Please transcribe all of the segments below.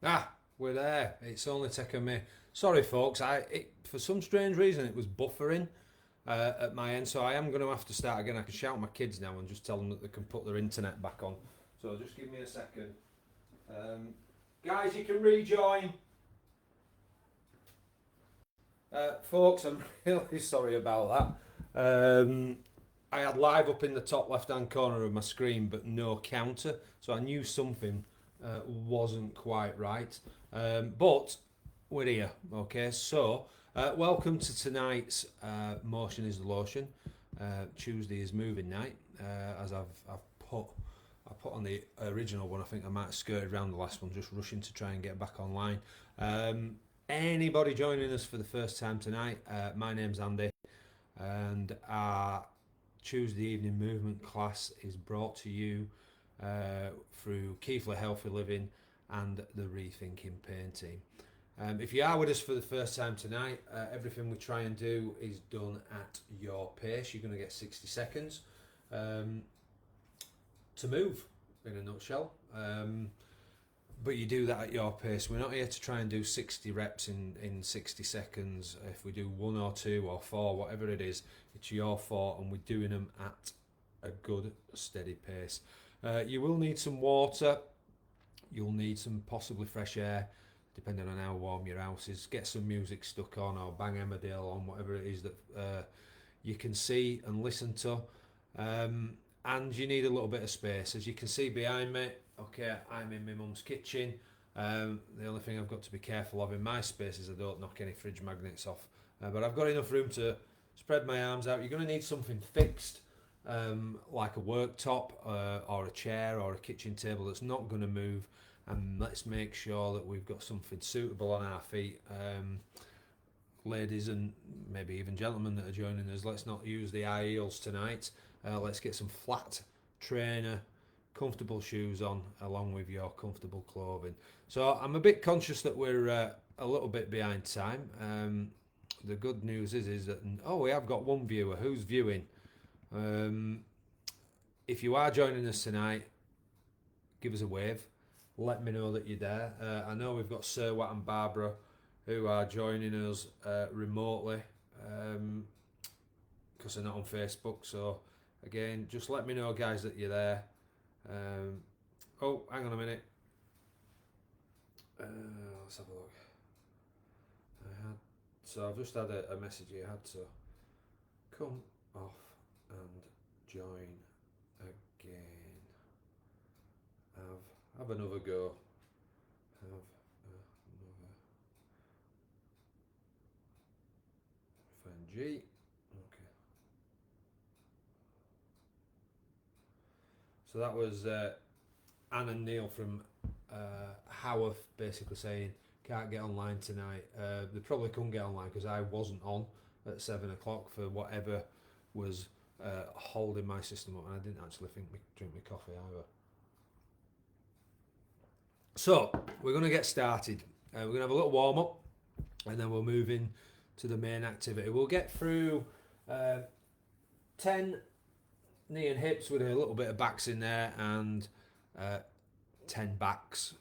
Ah, we're there. It's only taken me. Sorry, folks. For some strange reason it was buffering at my end, so I am going to have to start again. I can shout at my kids now and just tell them that they can put their internet back on. So just give me a second, um, guys. You can rejoin, folks. I'm really sorry about that. I had live up in the top left-hand corner of my screen, but no counter, so I knew something wasn't quite right. But we're here, okay? So, welcome to tonight's Motion is the Lotion. Tuesday is moving night, as I put on the original one. I think I might have skirted around the last one, just rushing to try and get back online. Anybody joining us for the first time tonight? My name's Andy, and our Tuesday evening movement class is brought to you through Keighley Healthy Living and the Rethinking Pain team. If you are with us for the first time tonight, everything we try and do is done at your pace. You're going to get 60 seconds to move, in a nutshell. But you do that at your pace. We're not here to try and do 60 reps in 60 seconds. If we do 1 or 2 or 4, whatever it is, it's your fault, and we're doing them at a good, steady pace. You will need some water. You'll need some possibly fresh air, depending on how warm your house is. Get some music stuck on, or bang Emmerdale on, whatever it is that you can see and listen to. And you need a little bit of space. As you can see behind me, okay, I'm in my mum's kitchen. The only thing I've got to be careful of in my space is I don't knock any fridge magnets off. But I've got enough room to spread my arms out. You're going to need something fixed, like a worktop or a chair or a kitchen table that's not going to move. And let's make sure that we've got something suitable on our feet. Ladies and maybe even gentlemen that are joining us, let's not use the high heels tonight. Let's get some flat trainer, comfortable shoes on, along with your comfortable clothing. So I'm a bit conscious that we're a little bit behind time. The good news is that we have got one viewer. Who's viewing? If you are joining us tonight, give us a wave. Let me know that you're there. I know we've got Sir Watt and Barbara who are joining us remotely because they're not on Facebook. So again, just let me know, guys, that you're there. Hang on a minute. Let's have a look. So I've just had a message here. I had to come off and join again. Have another go. Have another. Find G. Okay. So that was Anne and Neil from Haworth basically saying can't get online tonight. They probably couldn't get online because I wasn't on at 7 o'clock for whatever was holding my system up, and I didn't actually drink my coffee either. So we're going to get started. We're going to have a little warm up, and then we'll move in to the main activity. We'll get through 10 knee and hips with a little bit of backs in there, and 10 backs,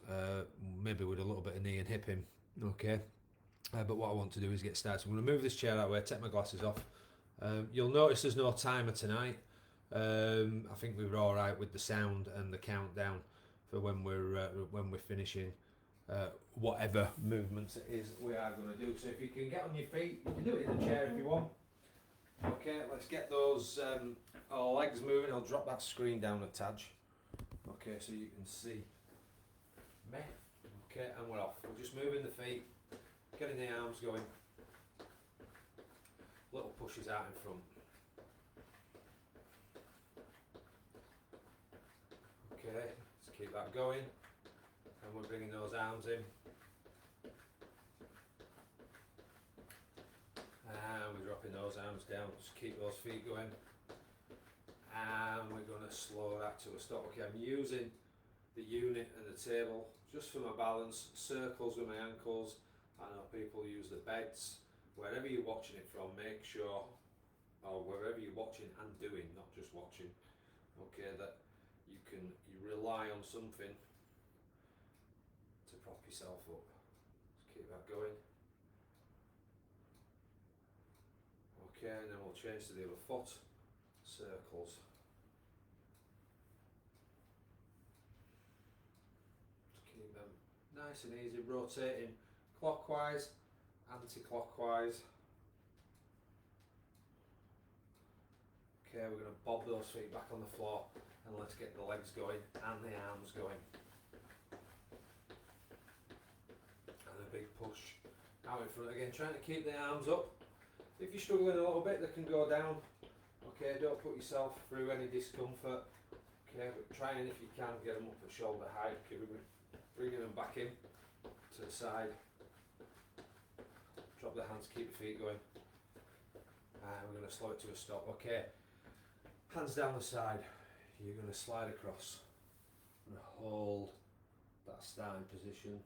maybe with a little bit of knee and hip in. Okay. But what I want to do is get started. I'm going to move this chair out of the way, take my glasses off. You'll notice there's no timer tonight. I think we were all right with the sound and the countdown for when we're finishing whatever movements it is we are going to do. So if you can get on your feet, you can do it in the chair if you want. Okay, let's get those legs moving. I'll drop that screen down a touch. Okay, so you can see me. Okay, and we're off. We're just moving the feet, getting the arms going. Little pushes out in front. Okay, let's keep that going. And we're bringing those arms in. And we're dropping those arms down. Just keep those feet going. And we're going to slow that to a stop. Okay, I'm using the unit and the table just for my balance. Circles with my ankles. I know people use the beds. Wherever you're watching it from, make sure, or wherever you're watching and doing, not just watching, okay, that you rely on something to prop yourself up. Just keep that going. Okay, and then we'll change to the other foot. Circles. Just keep them nice and easy, rotating clockwise, anti-clockwise. Okay, we're going to bob those feet back on the floor and let's get the legs going and the arms going. And a big push out in front again, trying to keep the arms up. If you're struggling a little bit, they can go down. Okay, don't put yourself through any discomfort. Okay, but try and if you can get them up at shoulder height, bringing them back in to the side. Drop the hands, keep the feet going. And we're going to slow it to a stop. Okay, hands down the side. You're going to slide across and hold that starting position.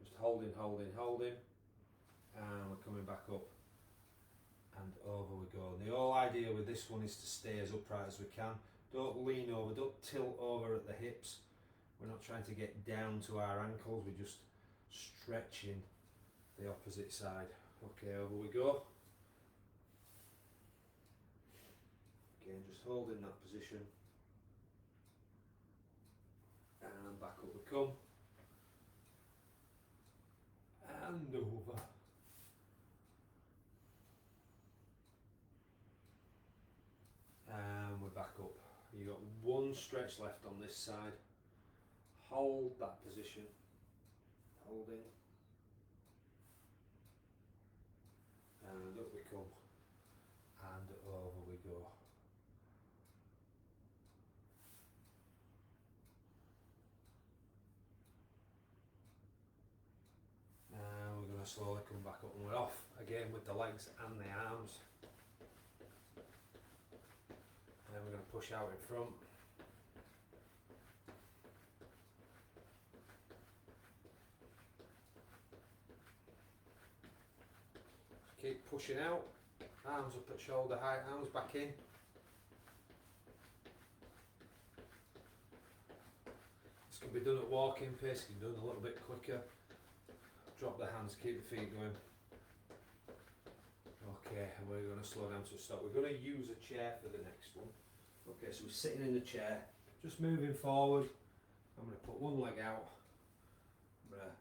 Just holding, holding, holding. And we're coming back up. And over we go. And the whole idea with this one is to stay as upright as we can. Don't lean over, don't tilt over at the hips. We're not trying to get down to our ankles, we're just stretching the opposite side. Okay, over we go. Again, just holding that position. And back up we come. And over. And we're back up. You've got one stretch left on this side. Hold that position. Holding. And up we come. And over we go. And we're going to slowly come back up and we're off again with the legs and the arms. And then we're going to push out in front. Keep pushing out, arms up at shoulder height, arms back in. This can be done at walking pace, can be done a little bit quicker. Drop the hands, keep the feet going. Okay, and we're going to slow down to a stop. We're going to use a chair for the next one. Okay, so we're sitting in the chair, just moving forward. I'm going to put one leg out. I'm going to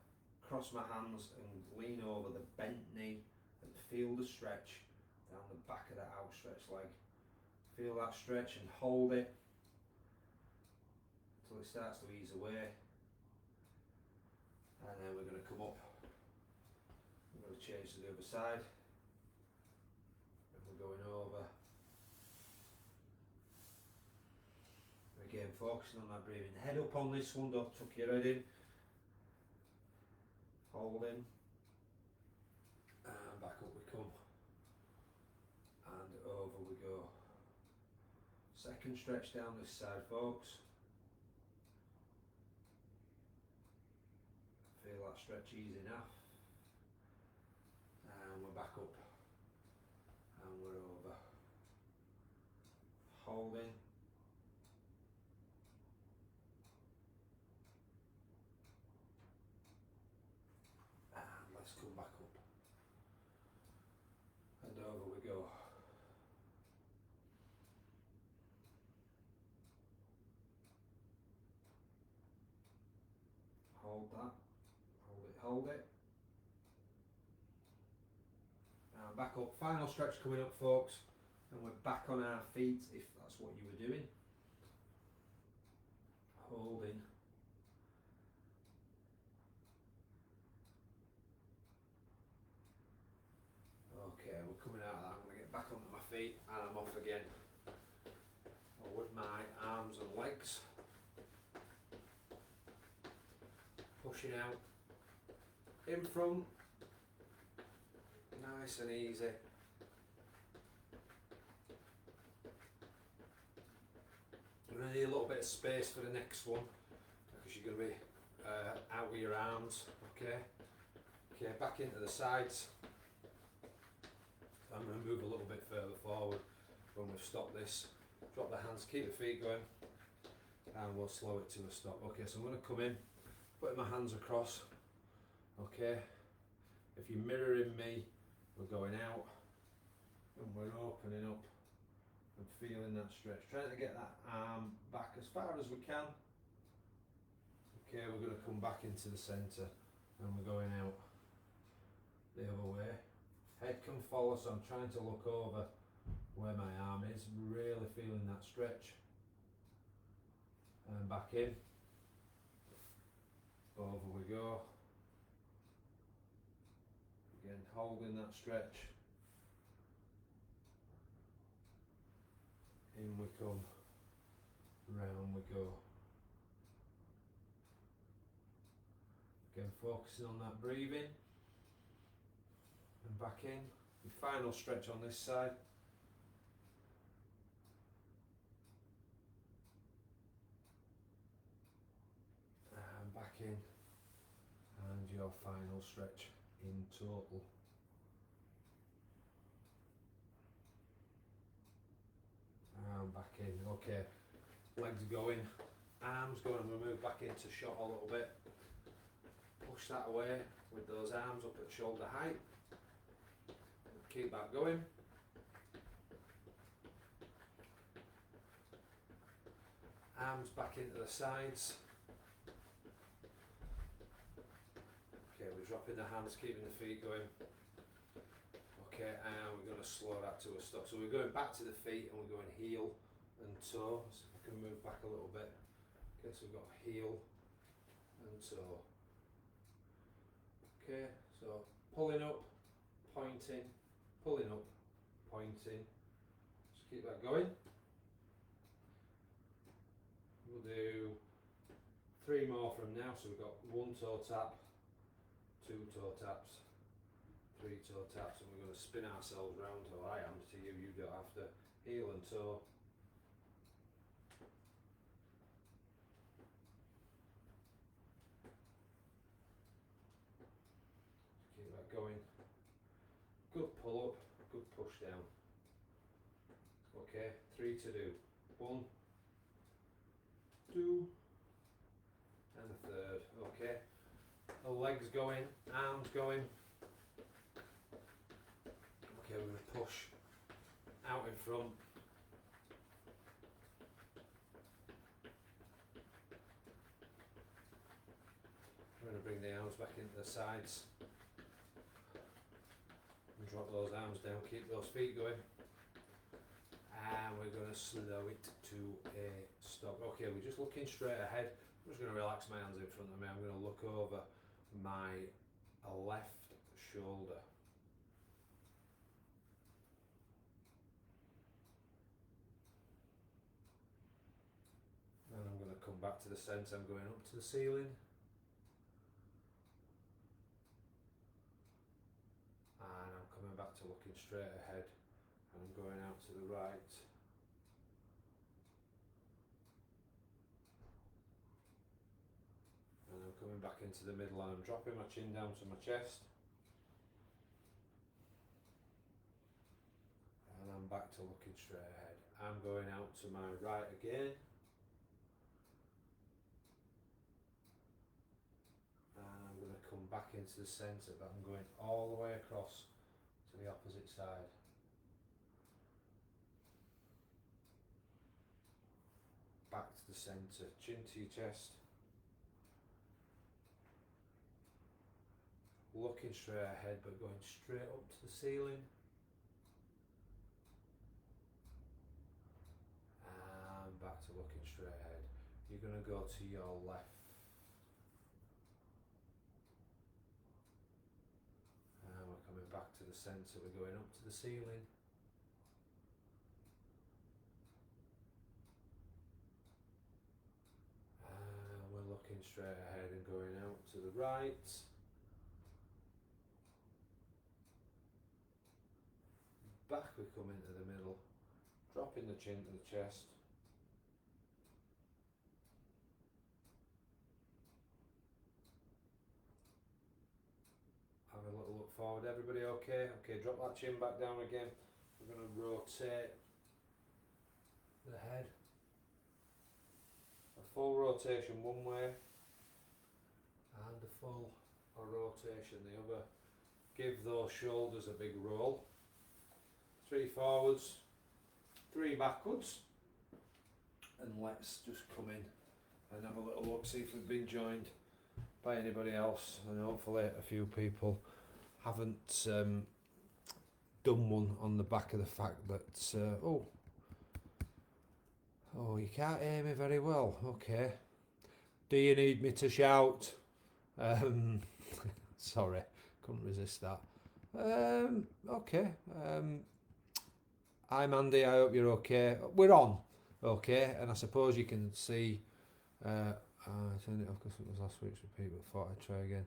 cross my hands and lean over the bent knee and feel the stretch down the back of that outstretched leg. Feel that stretch and hold it until it starts to ease away. And then we're going to come up. We're going to change to the other side. And we're going over. Again, focusing on that breathing. Head up on this one, don't tuck your head in. Holding. And back up we come. And over we go. Second stretch down this side, folks. Feel that stretch easing off. And we're back up. And we're over. Holding. Let's come back up and over we go. Hold that, hold it, hold it. Now back up, final stretch coming up, folks, and we're back on our feet if that's what you were doing. Holding. Okay, we're coming out of that. I'm going to get back onto my feet and I'm off again. With my arms and legs. Pushing out. In front. Nice and easy. You're going to need a little bit of space for the next one because you're going to be out with your arms. Okay. Okay, back into the sides. I'm going to move a little bit further forward when we've stopped this. Drop the hands, keep the feet going, and we'll slow it to a stop. Okay, so I'm going to come in putting my hands across. Okay, if you're mirroring me, we're going out and we're opening up and feeling that stretch, trying to get that arm back as far as we can. Okay, we're going to come back into the centre and we're going out the other way. Head can follow, so I'm trying to look over where my arm is, really feeling that stretch. And back in, over we go. Again, holding that stretch. In we come, round we go. Again, focusing on that breathing. And back in. The final stretch on this side. And back in. And your final stretch in total. And back in. Okay, legs going, arms going, and we move back into shot a little bit. Push that away with those arms up at shoulder height. Keep that going. Arms back into the sides. Okay, we're dropping the hands, keeping the feet going. Okay, and we're going to slow that to a stop. So we're going back to the feet and we're going heel and toe. So if I can move back a little bit. Okay, so we've got heel and toe. Okay, so pulling up, pointing, pulling up, pointing. Just keep that going. We'll do 3 more from now. So we've got 1 toe tap, 2 toe taps, 3 toe taps, and we're going to spin ourselves round. So I am to you, you don't have to. Heel and toe. Keep that going. Good pull up, good push down. Okay, 3 to do. 1, 2, and a third. Okay, the legs going, arms going. Okay, we're going to push out in front. We're going to bring the arms back into the sides. And drop those arms down, keep those feet going. And we're going to slow it to a stop. Okay, we're just looking straight ahead. I'm just going to relax my hands in front of me. I'm going to look over my left shoulder. And I'm going to come back to the centre. I'm going up to the ceiling. And I'm coming back to looking straight ahead. And I'm going out to the right. And I'm coming back into the middle and I'm dropping my chin down to my chest. And I'm back to looking straight ahead. I'm going out to my right again. And I'm going to come back into the centre, but I'm going all the way across to the opposite side. Back to the centre, chin to your chest. Looking straight ahead, but going straight up to the ceiling. And back to looking straight ahead. You're going to go to your left. And we're coming back to the centre, we're going up to the ceiling. And we're looking straight ahead and going out to the right. Back we come into the middle, dropping the chin to the chest. Have a little look forward. Everybody okay? Okay, drop that chin back down again. We're going to rotate the head. A full rotation one way, and a full rotation the other. Give those shoulders a big roll. 3 forwards, 3 backwards, and let's just come in and have a little look, see if we've been joined by anybody else, and hopefully a few people haven't done one on the back of the fact that oh you can't hear me very well. Okay, do you need me to shout? Sorry, couldn't resist that. Okay, I'm Andy, I hope you're okay. We're on, okay, and I suppose you can see I turned it off because it was last week's repeat, but thought I'd try again.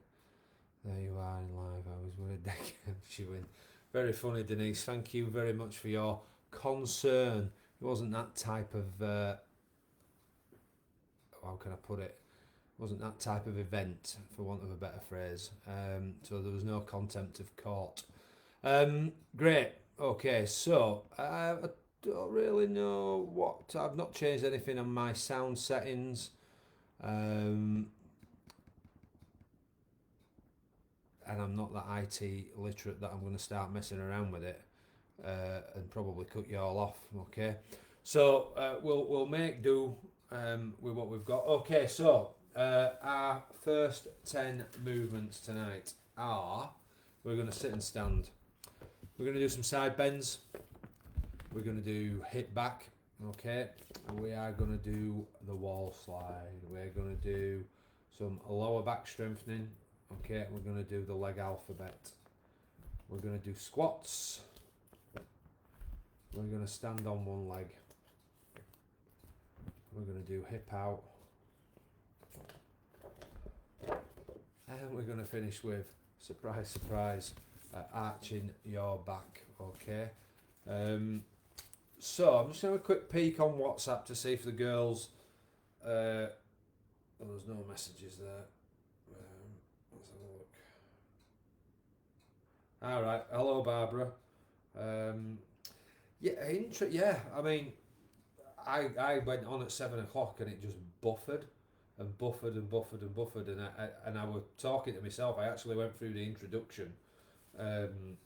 There you are in live. I was worried that you win. Very funny, Denise. Thank you very much for your concern. It wasn't that type of how can I put it? It wasn't that type of event, for want of a better phrase. So there was no contempt of court. Great. Okay, so I don't really know what. I've not changed anything on my sound settings. And I'm not that IT literate that I'm going to start messing around with it and probably cut you all off. Okay, so we'll make do with what we've got. Okay, so our first 10 movements tonight are: we're going to sit and stand. We're going to do some side bends. We're going to do hip back. Okay, and we are going to do the wall slide. We're going to do some lower back strengthening. Okay, we're going to do the leg alphabet. We're going to do squats. We're going to stand on one leg. We're going to do hip out. And we're going to finish with, surprise, surprise, arching your back. Okay. So I'm just going to have a quick peek on WhatsApp to see if the girls... well, there's no messages there. Let's have a look. Alright, hello Barbara. Yeah, I mean, I went on at 7 o'clock and it just buffered and buffered and buffered and buffered, and I was talking to myself. I actually went through the introduction, and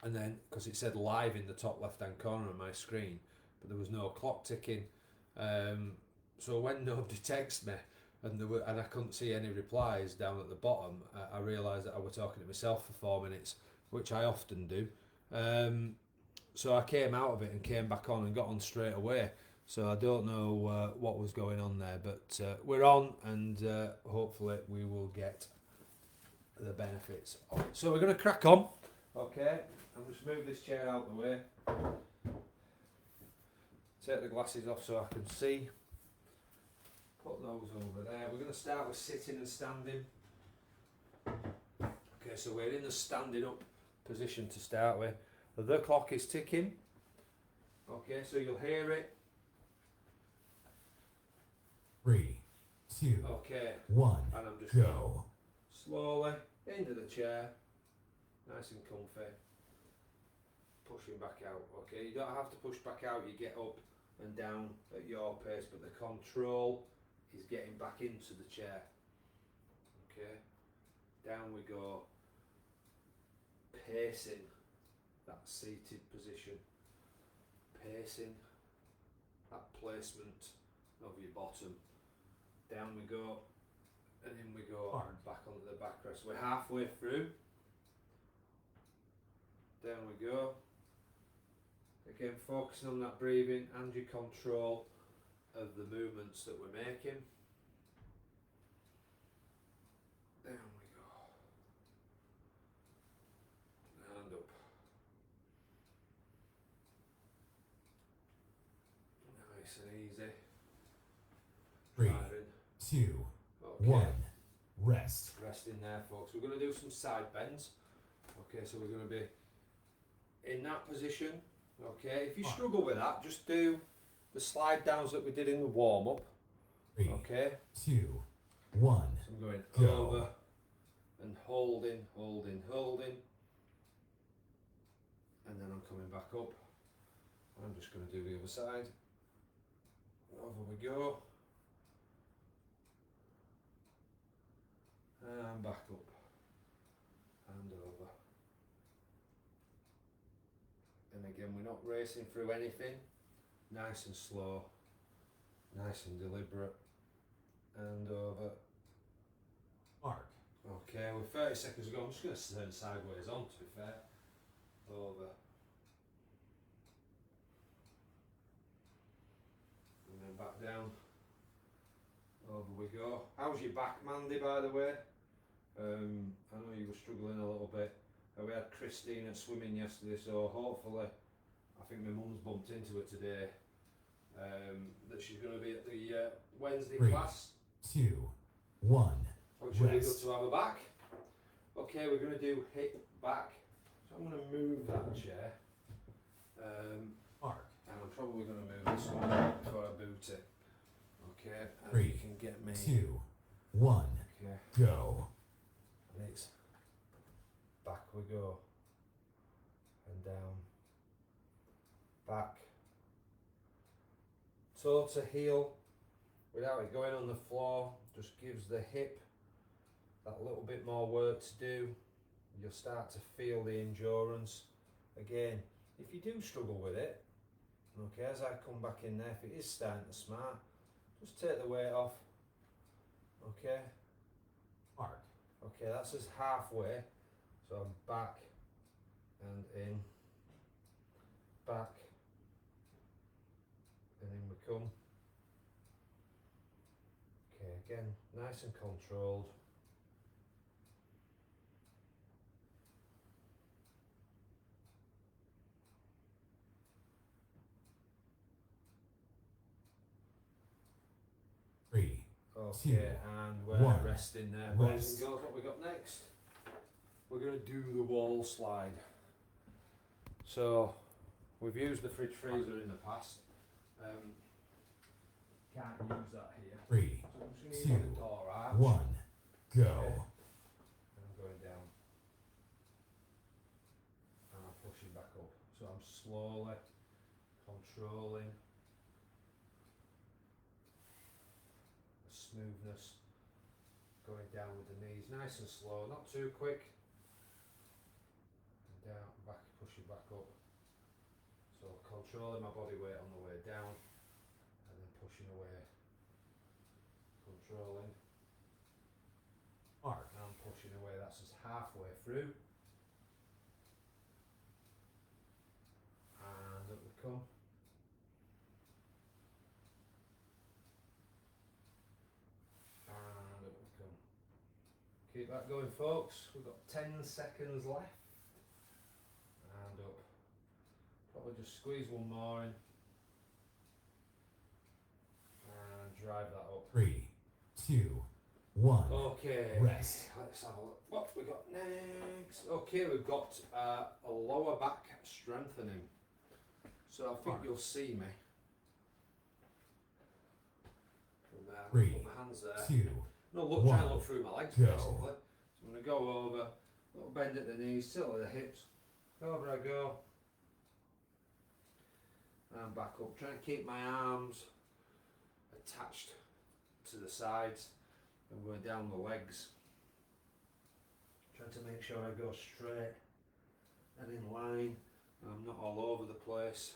then, because it said live in the top left hand corner of my screen, but there was no clock ticking, so when nobody texted me and I couldn't see any replies down at the bottom, I realised that I was talking to myself for 4 minutes, which I often do. So I came out of it and came back on and got on straight away. So I don't know what was going on there, but we're on, and hopefully we will get the benefits of it. So we're going to crack on. Okay, I'll just move this chair out of the way. Take the glasses off so I can see. Put those over there. We're going to start with sitting and standing. Okay, so we're in the standing up position to start with. The clock is ticking. Okay, so you'll hear it. 3, 2, okay. 1, and I'm just go. Slowly into the chair, nice and comfy. Pushing back out. Okay, you don't have to push back out. You get up and down at your pace, but the control is getting back into the chair. Okay, down we go. Pacing that seated position. Pacing that placement of your bottom. Down we go, and in we go, and back onto the backrest. We're halfway through. Down we go. Again, focusing on that breathing and your control of the movements that we're making. Down we go. And up. Nice and easy. 3, Driving. 2, Okay. 1, rest. Rest in there, folks. We're going to do some side bends. Okay, so we're going to be in that position. Okay, if you struggle with that, just do the slide downs that we did in the warm up. 3, okay, 2, 1. So I'm going go. over and holding, holding, holding, and then I'm coming back up. I'm just going to do the other side. Over we go. and back up and over. And again, we're not racing through anything. Nice and slow, nice and deliberate, and over. Mark. Okay, we're 30 seconds ago. I'm just going to turn sideways on, to be fair. Over. And then back down. Over we go. How's your back, Mandy, by the way? I know you were struggling a little bit. We had Christine at swimming yesterday, so hopefully, I think my mum's bumped into her today, that she's going to be at the Wednesday 3, class. 2, 1. Which will be good Rest. to have her back. Okay, we're going to do hip back. So I'm going to move that chair. Mark. And I'm probably going to move this one before I boot it. Okay, and 3, you can get me. 2, 1. Okay, Go. and it's back we go. And down. Back. Toe to heel without it going on the floor. Just gives the hip that little bit more work to do. You'll start to feel the endurance. Again, if you do struggle with it, okay, as I come back in there, if it is starting to smart, just take the weight off. Okay, Mark. okay, that's us halfway. So I'm back and in, back, and in we come. Okay, again, nice and controlled. Three. Okay, 2, and we're 1. resting there, boys Rest. and girls. What we got next? We're going to do the wall slide. So, we've used the fridge freezer in the past. Can't use that here. 3, So I'm just going to use the door arch. 1. Go. Okay. And I'm going down. And I'm pushing back up. So I'm slowly controlling the smoothness. Going down with the knees, nice and slow, not too quick. And down, back, pushing back up. So controlling my body weight on the way down, and then pushing away. Controlling. Mark. And I'm pushing away. That's just halfway through. And up we come. And up we come. Keep that going, folks. We've got 10 seconds left. And up. Probably just squeeze one more in. And drive that up. 3, 2, 1. Okay. Rest. Let's have a look. What we got next? Okay, we've got a lower back strengthening. So I think Mark. you'll see me. From there. 3, Put my hands there. 2. No, look, try and 1. look through my legs Go. basically. So I'm going to go over, little bend at the knees, tilt at the hips. Over I go. And back up. Try and keep my arms attached to the sides and going down the legs. Trying to make sure I go straight and in line. And I'm not all over the place.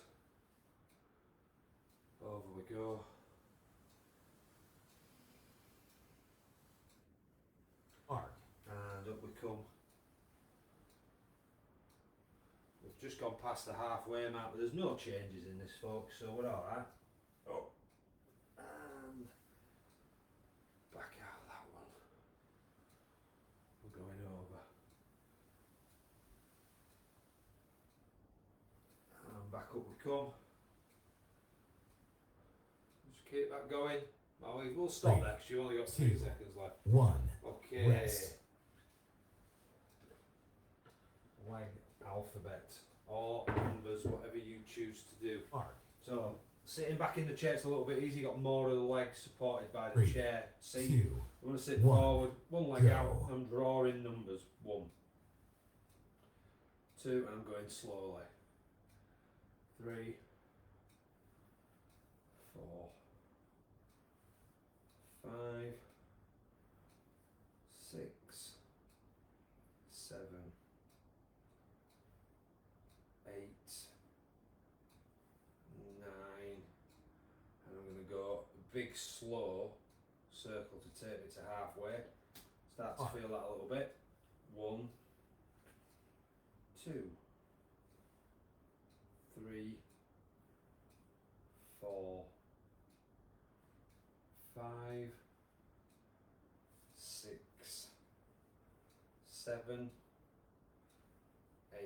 Over we go. Mark. And up we come. We've just gone past the halfway mark, but there's no changes in this, folks, so we're alright. Up. And back out that one. We're going over. And back up we come. Just keep that going. Well, we'll stop 3, there because you've only got 2, 3 seconds left. 1. Okay. Rest. Leg alphabet or numbers, whatever you choose to do. Mark. So sitting back in the chair is a little bit easy. You've got more of the legs supported by the 3, chair. See, 2. you want to sit 1. forward, one leg Go. out. I'm drawing numbers. 1, 2, and I'm going slowly. 3, 4, 5, 6, slow circle to take me to halfway. Start to Arc. feel that a little bit. 1, 2, 3, 4, 5, 6, 7, 8,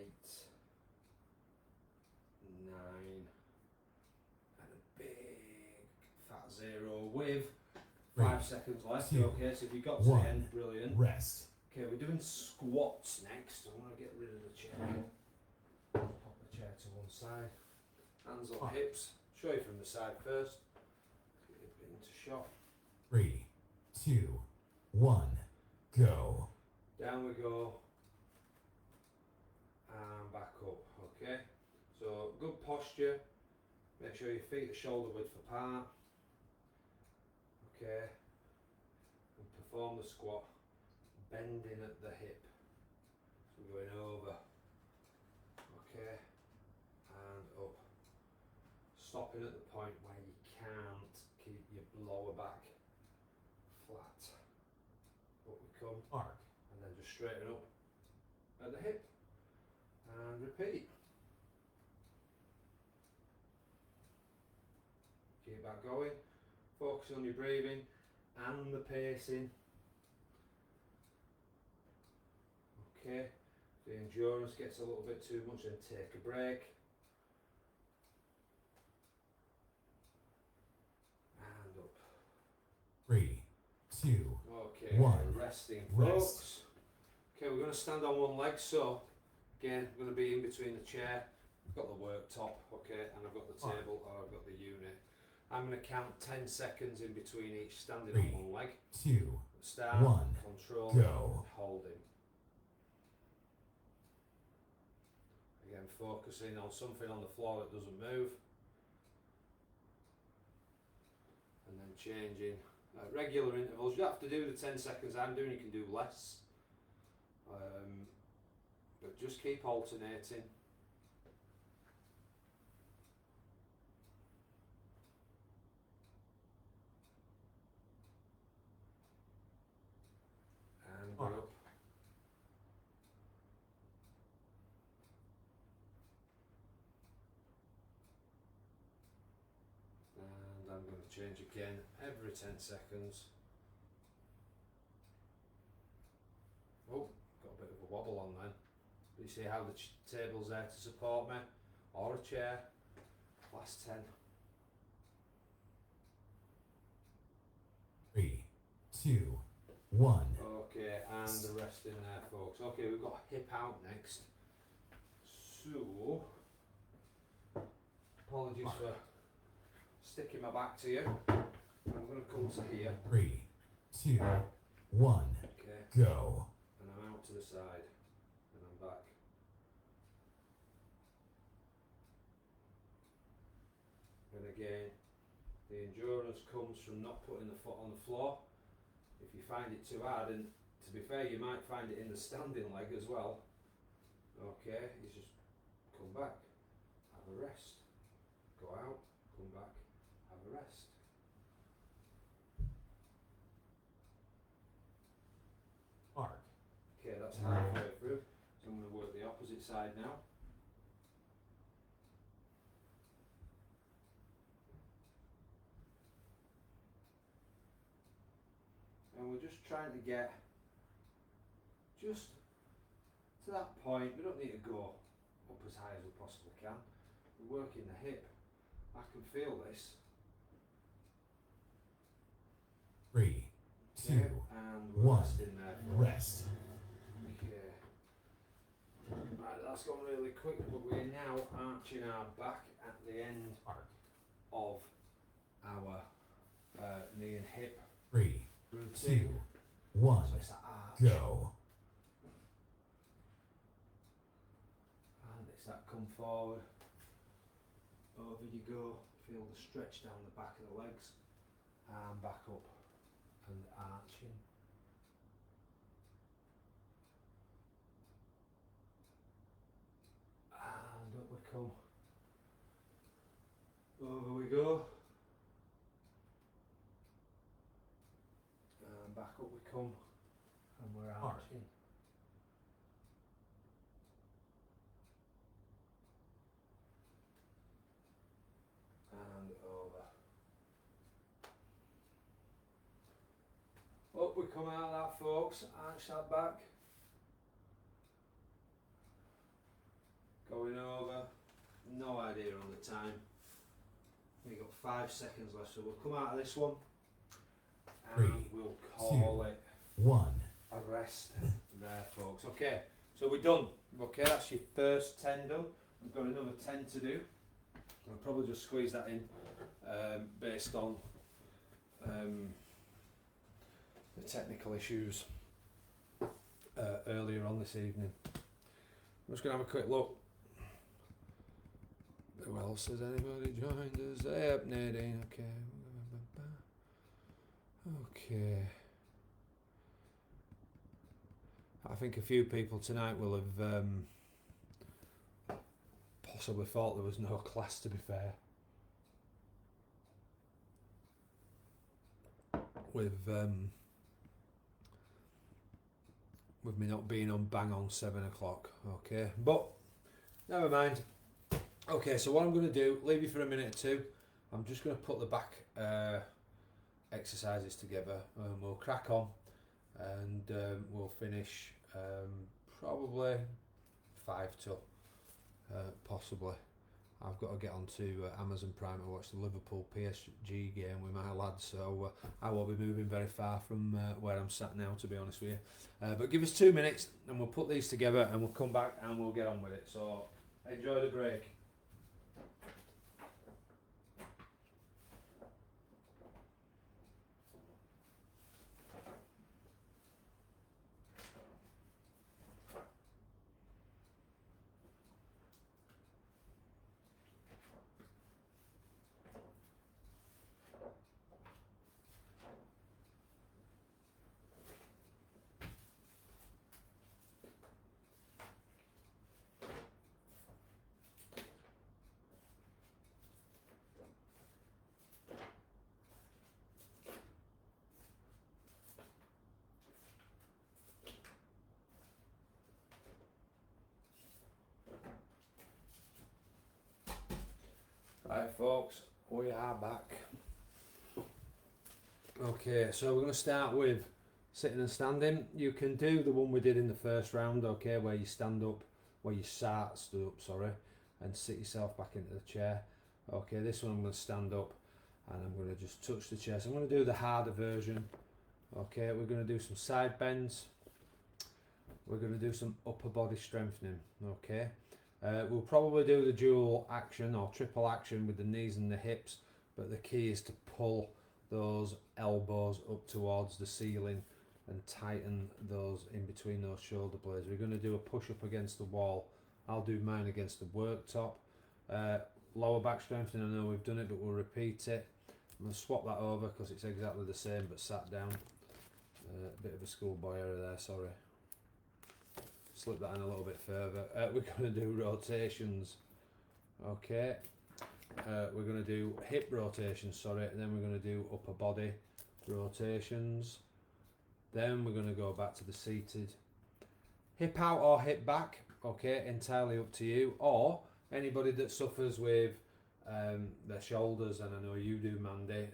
9, and a big fat 0 with 5 seconds left. 2, Okay, so if you got to the 1. end, brilliant. Rest. Okay, we're doing squats next. I want to get rid of the chair. Pop the chair to one side. Hands on hips. Show you from the side first. Get it into shot. 3, 2, 1. Go. Down we go. And back up. Okay. So good posture. Make sure your feet are shoulder width apart. Okay. And perform the squat. Bending at the hip. So we're going over. Okay. And up. Stopping at the point where you can't keep your lower back flat. Up we come. Arc. And then just straighten up at the hip. And repeat. Keep that going. Focus on your breathing and the pacing. Okay, if the endurance gets a little bit too much, then take a break. And up. 3, 2. Okay, 1. resting Rest. folks. Okay, we're going to stand on one leg, so again, we're going to be in between the chair. I've got the worktop, okay, and I've got the table, or I've got the unit. I'm going to count 10 seconds in between each, standing 3, on one leg. 2. Start, 1. control, Go. holding. Again, focusing on something on the floor that doesn't move. And then changing at regular intervals. You don't have to do the 10 seconds I'm doing, you can do less. But just keep alternating. And we're up. And I'm going to change again every 10 seconds. Oh, got a bit of a wobble on then. But you see how the table's there to support me, or a chair. Last 10. 3, 2, 1. Okay, and the rest in there, folks. Okay, we've got hip out next. So, apologies for sticking my back to you. I'm going to come to here. 3, 2, 1. Okay, Go. and I'm out to the side, and I'm back. And again, the endurance comes from not putting the foot on the floor. If you find it too hard, and to be fair, you might find it in the standing leg as well. Okay, you just come back, have a rest, go out, come back, have a rest. Arc. Okay, that's halfway through. So I'm going to work the opposite side now. And we're just trying to get just to that point. We don't need to go up as high as we possibly can. We're working the hip. I can feel this. 3, 2, Okay, and we're 1. resting there. Rest. Okay. Right, that's gone really quick, but we're now arching our back at the end Arc. of our knee and hip 3, routine. 2, 1. So it's that arch. Go. And it's that come forward. Over you go. Feel the stretch down the back of the legs. And back up. And arching. And up we come. Over we go. Up we come out of that, folks. Arch that back. Going over. No idea on the time. We've got 5 seconds left, so we'll come out of this one. And 3, we'll call 2, it 1. a rest there, folks. Okay, so we're done. Okay, that's your first 10 done. We've got another 10 to do. I'll probably just squeeze that in based on the technical issues earlier on this evening. I'm just going to have a quick look. Who else has anybody joined us? Yep, Nadine. Okay. Okay. I think a few people tonight will have possibly thought there was no class, to be fair. With me not being on bang on 7 o'clock. Okay, but never mind. Okay, so what I'm going to do, leave you for a minute or two. I'm just going to put the back exercises together and we'll crack on, and we'll finish probably 5 till possibly. I've got to get onto Amazon Prime to watch the Liverpool PSG game with my lads, so I won't be moving very far from where I'm sat now, to be honest with you. But give us 2 minutes and we'll put these together and we'll come back and we'll get on with it. So enjoy the break. Right, folks, we are back. Okay, so we're going to start with sitting and standing. You can do the one we did in the first round, okay, where you stand up, where you stood up, sorry, and sit yourself back into the chair. Okay, this one I'm going to stand up and I'm going to just touch the chair. So I'm going to do the harder version. Okay, we're going to do some side bends. We're going to do some upper body strengthening, okay. We'll probably do the dual action or triple action with the knees and the hips, but the key is to pull those elbows up towards the ceiling and tighten those in between those shoulder blades. We're going to do a push up against the wall. I'll do mine against the worktop. Lower back strengthening, I know we've done it, but we'll repeat it. I'm going to swap that over because it's exactly the same but sat down. A bit of a schoolboy error there, sorry. Slip that in a little bit further. We're going to do rotations. Okay. We're going to do hip rotations, sorry, and then we're going to do upper body rotations. Then we're going to go back to the seated. Hip out or hip back, okay, entirely up to you. Or anybody that suffers with their shoulders, and I know you do, Mandy,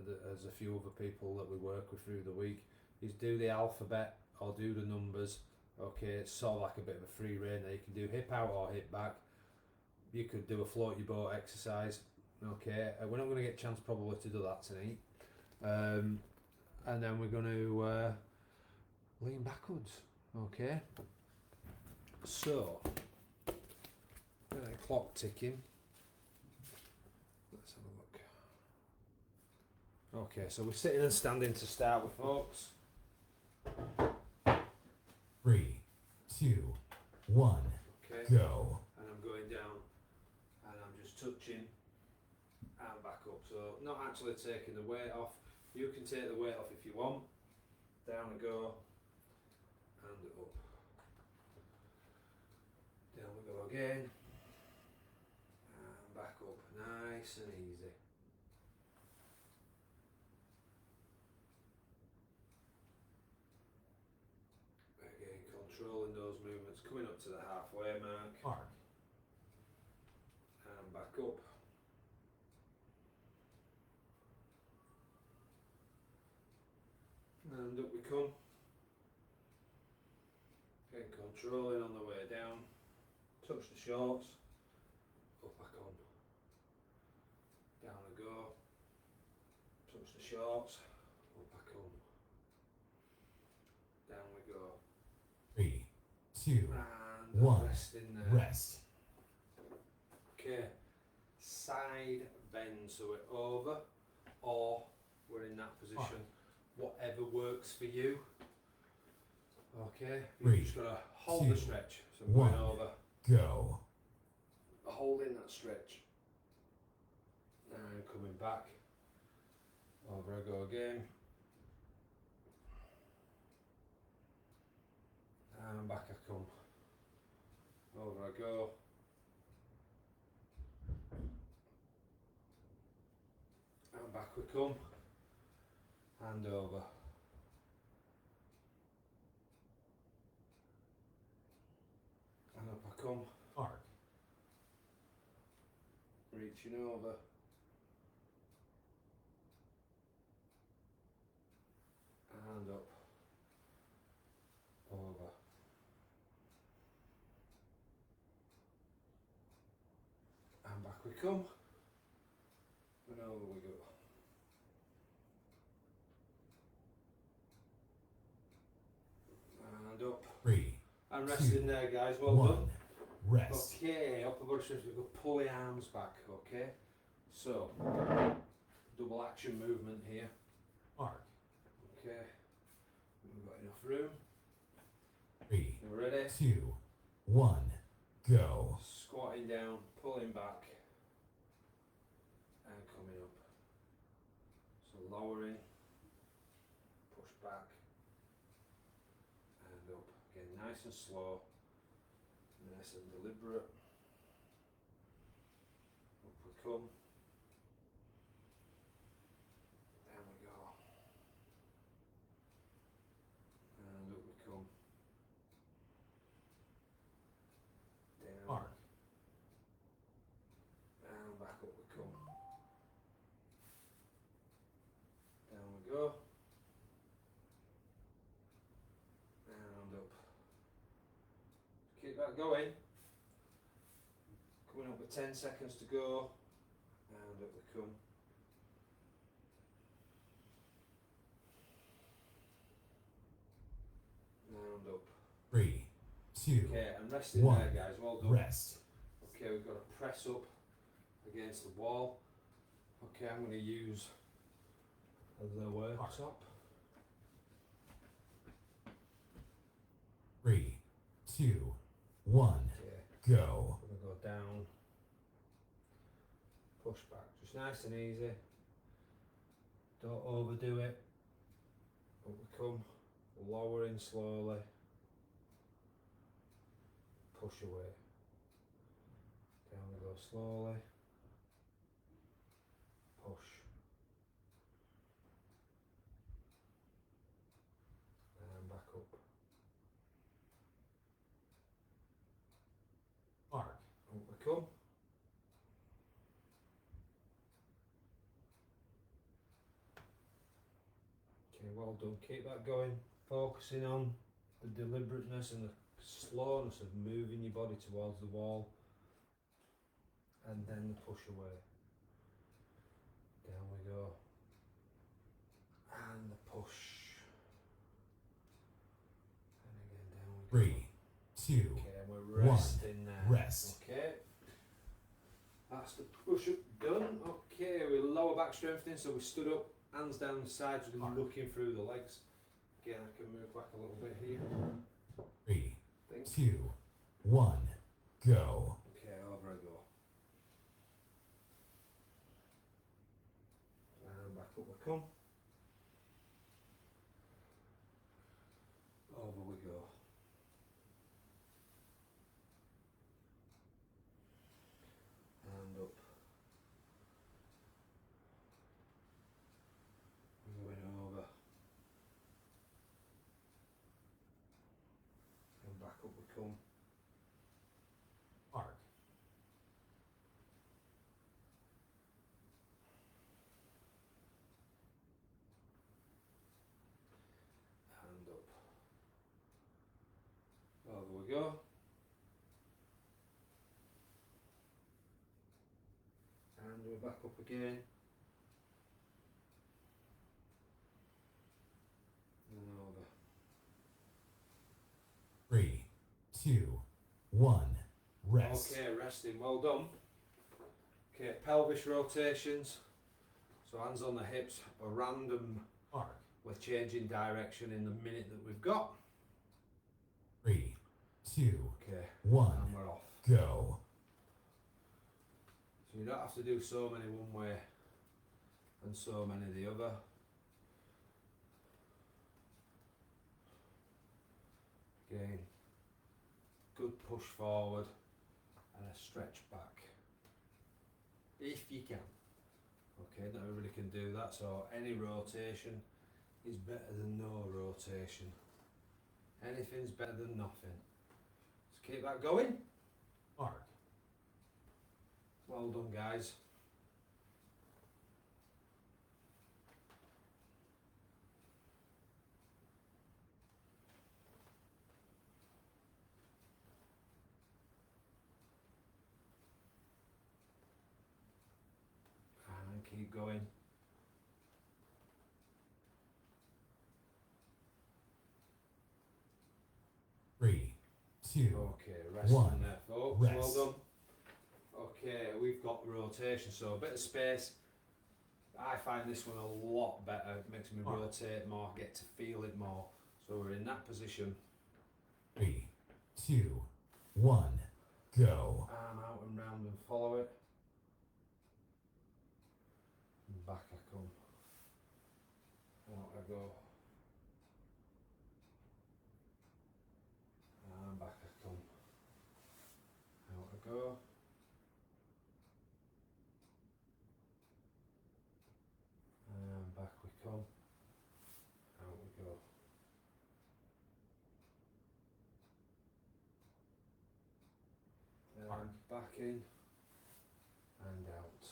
there's a few other people that we work with through the week, is do the alphabet or do the numbers. Okay, it's sort of like a bit of a free rein there. You can do hip out or hip back. You could do a float your boat exercise. Okay, we're not going to get a chance probably to do that tonight. And then we're going to lean backwards. Okay, so clock ticking. Let's have a look. Okay, so we're sitting and standing to start with, folks. 3, 2, 1. Okay. Go. And I'm going down and I'm just touching and back up. So not actually taking the weight off. You can take the weight off if you want. Down we go and up. Down we go again and back up. Nice and easy. Controlling those movements, coming up to the halfway mark. Mark. And back up. And come. Get controlling on the way down. Touch the shorts. Up I come. Down I go. Touch the shorts. Up I come. Down we go. 3, 2, And 1. rest in there. Rest. Okay. Side bend, so we're over or we're in that position. Whatever works for you. Okay. You've 3, just got to hold the 2, stretch. So I'm going 1. over. Go. Holding that stretch. And coming back. Over I go again. And back I come. Over I go. And back we come. Hand over. And up I come. Arc. Reaching over. And up. Over. And back we come. And over we go. And up. 3, And resting there, guys. Well 1. done. Rest. Okay, upper body stretch. We go pull the arms back. Okay. So double action movement here. Arc. Okay. We've got enough room. 3, You ready? 2, 1. Go. Squatting down, pulling back, and coming up. So lowering, push back, and up. Again, nice and slow, nice and deliberate. Up we come. Down we go. And up we come. Down. Arc. And back up we come. Down we go. And up. Keep that going. Coming up with 10 seconds to go. And up we come. And up. 3, 2, Okay, and resting 1. there, guys. Well done. Rest. Okay, we've got to press up against the wall. Okay, I'm going to use the worktop. 3, 2, 1. Okay, Go. I'm going to go down, push back, just nice and easy. Don't overdo it. Up we come, lowering slowly, push away. Down we go slowly, push. And back up. Arc. Up we come. Okay, well done. Keep that going. Focusing on the deliberateness and the slowness of moving your body towards the wall. And then the push away. Down we go. And the push. And again down we go. 3, 2. Okay, and we're 1. resting there. Rest. Okay. That's the push up done. Okay, we lower back strengthening, so we stood up, hands down the sides, we're going to be looking through the legs. Again, I can move back a little bit here. 3, Think. 2, 1. Go. Okay, over I go. And back up we come. Over we go. And up. Going over. And back up we come. Arc. we're back up again. And over. 3, 2, 1. Rest. Okay, resting, well done. Okay, pelvis rotations. So hands on the hips, a random Arc. with changing direction in the minute that we've got. 3, 2, Okay, 1. and we're off. Go. So you don't have to do so many one way and so many the other. Again, good push forward and a stretch back. If you can. Okay, not everybody can do that, so any rotation is better than no rotation. Anything's better than nothing. Let's keep that going. Arc. Well done, guys. And keep going. Three, two, Okay, rest one. in there, folks. Rest. Well done. Okay, we've got rotation, so a bit of space. I find this one a lot better. It makes me rotate more, get to feel it more. So we're in that position. 3, 2, 1. Go. Arm out and round and follow it. And back I come. Out I go. And back I come. Out I go. And back we come. Out we go. And back in and out.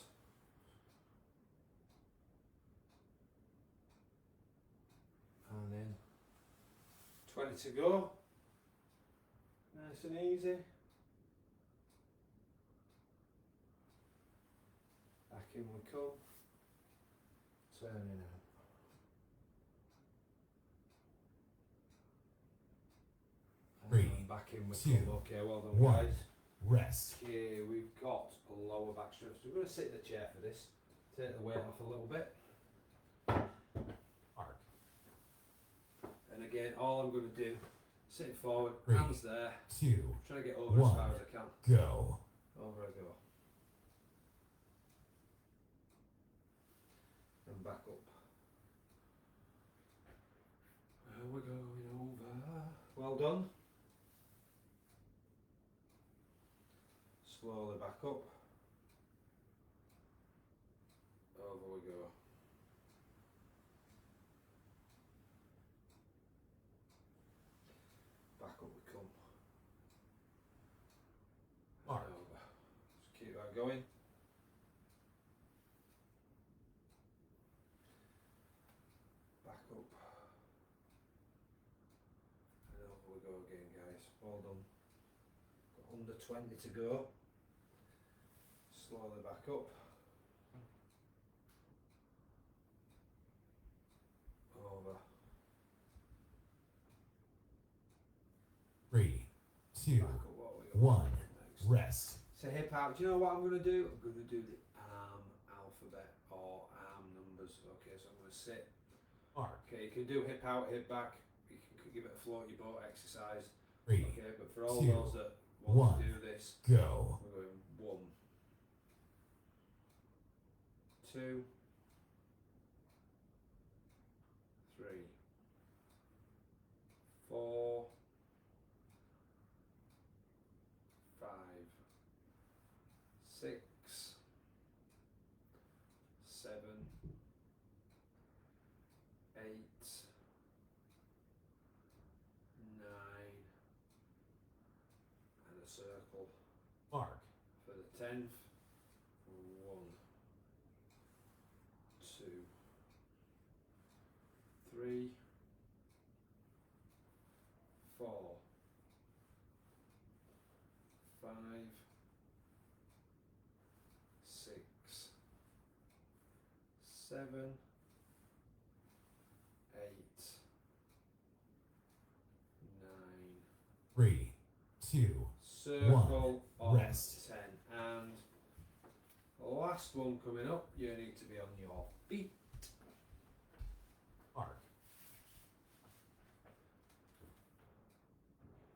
And in. 20 to go. Nice and easy. Back in we come. Turning out. Three, And back in we two, come. Okay, well done, one. guys. Rest. Okay, we've got a lower back stretch. We're going to sit in the chair for this. Take the weight off a little bit. Arc. And again, all I'm going to do, sit forward, 3, hands there. 2, Trying to get over one. as far as I can. Go. Over I go. And back up. And we're going over. Well done. Slowly back up. Over we go. Back up we come. And Arc. over. Just keep that going. Back up. And over we go again, guys. Well done. Got under 20 to go. Slowly back up. Over. 3, 2, Back up. What we got 1. next? Rest. So hip out. Do you know what I'm going to do? I'm going to do the arm alphabet or arm numbers. Okay, so I'm going to sit. Arc. Okay, you can do hip out, hip back. You can give it a float your boat exercise. 3, Okay, but for all two, those that want one. to do this, go. we're going 1, 2, 3, 4, 5, 6, 7, 8, 9, and a circle Arc. for the 10th. 1, 2, 3, 4, 5, 6, 7, 8, 9. 3, 2, Circle on rest. 10. And the last one coming up, you need to be on your feet. Mark.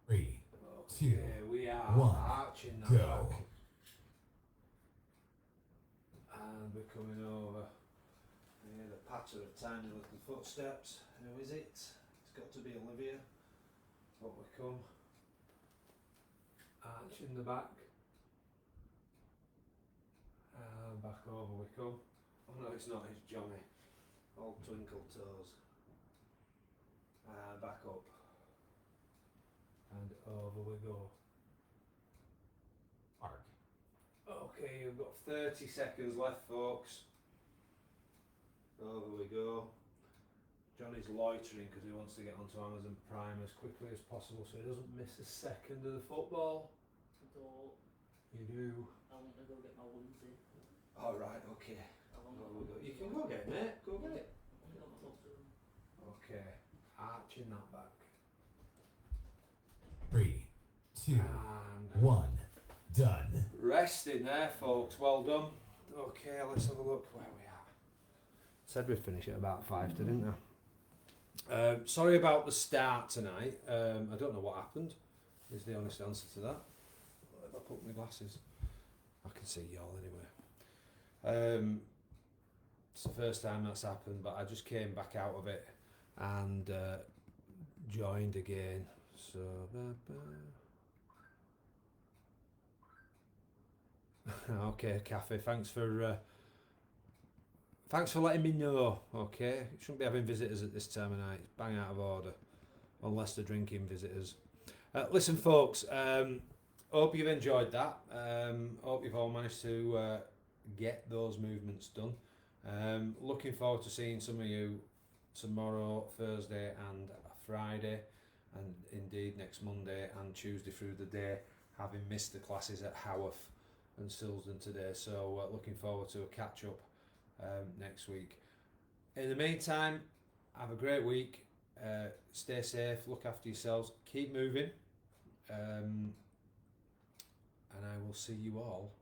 3, Okay, we are 1, arching that go. back. And we're coming over. Yeah, the patter of tiny little footsteps. Who is it? It's got to be Olivia. Up we come. Arching the back. And back over we come. Oh no, it's not, it's Johnny. All twinkle toes. And back up. And over we go. Mark. Okay, you've got 30 seconds left, folks. Over we go. Johnny's loitering because he wants to get onto Amazon Prime as quickly as possible so he doesn't miss a second of the football. I don't. You do. I want to go get my onesie. Alright, okay. I want Over we go. You can go get it, mate. Go get it. I got my onesie. Okay. Arching that back. 3, 2, And 1, done. resting there, folks. Well done. Okay, let's have a look where we are. Said we'd finish at about 5, didn't I? Sorry about the start tonight. I don't know what happened. Is the honest answer to that. If I put my glasses, I can see y'all anyway. It's the first time that's happened, but I just came back out of it and joined again. So. Okay, Kathy. Thanks for letting me know. Okay, shouldn't be having visitors at this time of night. It's bang out of order, unless they're drinking visitors. Listen, folks. Hope you've enjoyed that. Hope you've all managed to get those movements done. Looking forward to seeing some of you tomorrow, Thursday, and Friday, and indeed next Monday and Tuesday through the day. Having missed the classes at Haworth and Silsden today, so looking forward to a catch up next week. In the meantime, have a great week. Stay safe, look after yourselves, keep moving, and I will see you all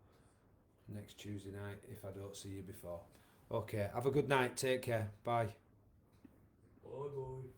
next Tuesday night if I don't see you before. Okay, have a good night, take care, bye. Bye bye.